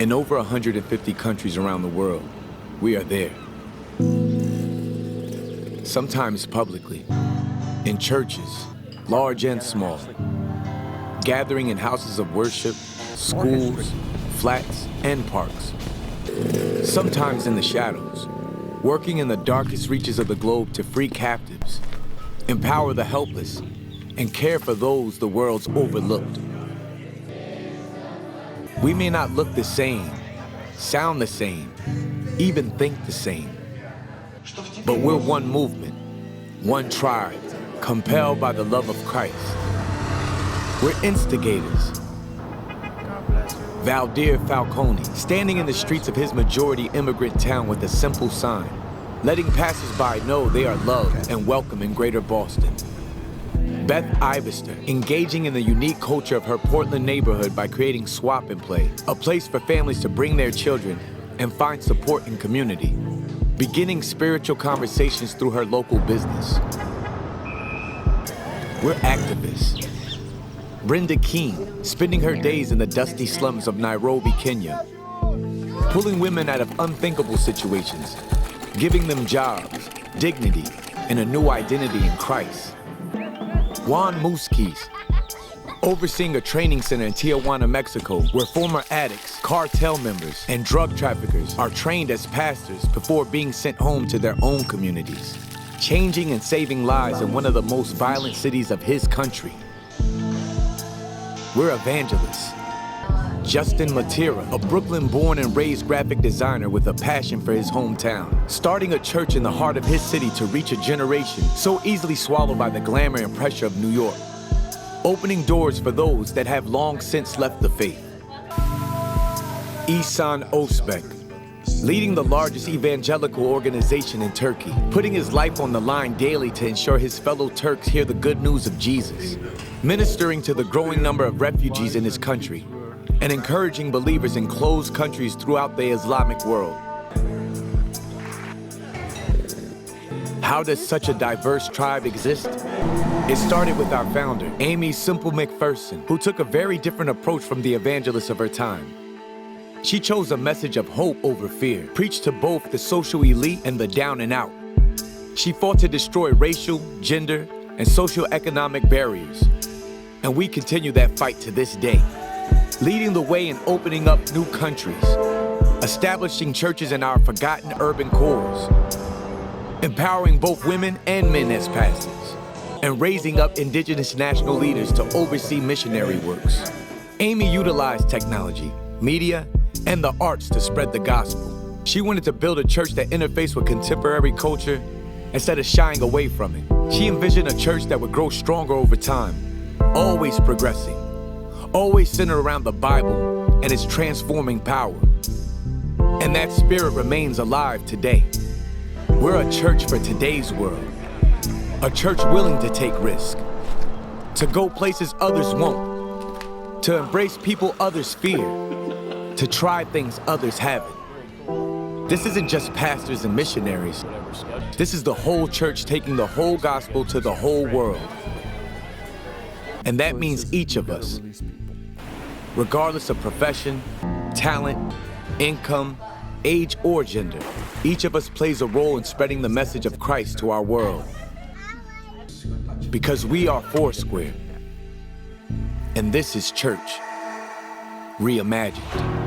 In over 150 countries around the world, we are there. Sometimes publicly, in churches, large and small, gathering in houses of worship, schools, flats, and parks. Sometimes in the shadows, working in the darkest reaches of the globe to free captives, empower the helpless, and care for those the world's overlooked. We may not look the same, sound the same, even think the same, but we're one movement, one tribe, compelled by the love of Christ. We're instigators. Valdir Falcone, standing in the streets of his majority immigrant town with a simple sign, letting passersby know they are loved and welcome in Greater Boston. Beth Ivester, engaging in the unique culture of her Portland neighborhood by creating Swap and Play, a place for families to bring their children and find support in community, beginning spiritual conversations through her local business. We're activists. Brenda Keene, spending her days in the dusty slums of Nairobi, Kenya, pulling women out of unthinkable situations, giving them jobs, dignity, and a new identity in Christ. Juan Muskis, overseeing a training center in Tijuana, Mexico, where former addicts, cartel members, and drug traffickers are trained as pastors before being sent home to their own communities, changing and saving lives in one of the most violent cities of his country. We're evangelists. Justin Matera, a Brooklyn-born and raised graphic designer with a passion for his hometown, starting a church in the heart of his city to reach a generation so easily swallowed by the glamour and pressure of New York, opening doors for those that have long since left the faith. Ihsan Özbek, leading the largest evangelical organization in Turkey, putting his life on the line daily to ensure his fellow Turks hear the good news of Jesus, ministering to the growing number of refugees in his country, and encouraging believers in closed countries throughout the Islamic world. How does such a diverse tribe exist? It started with our founder, Amy Simple McPherson, who took a very different approach from the evangelists of her time. She chose a message of hope over fear, preached to both the social elite and the down and out. She fought to destroy racial, gender, and socioeconomic barriers. And we continue that fight to this day, leading the way in opening up new countries, establishing churches in our forgotten urban cores, empowering both women and men as pastors, and raising up indigenous national leaders to oversee missionary works. Amy utilized technology, media, and the arts to spread the gospel. She wanted to build a church that interfaced with contemporary culture instead of shying away from it. She envisioned a church that would grow stronger over time, always progressing, always centered around the Bible and its transforming power. And that spirit remains alive today. We're a church for today's world, a church willing to take risk, to go places others won't, to embrace people others fear, to try things others haven't. This isn't just pastors and missionaries. This is the whole church taking the whole gospel to the whole world. And that means each of us, regardless of profession, talent, income, age, or gender, each of us plays a role in spreading the message of Christ to our world. Because we are Foursquare, and this is church reimagined.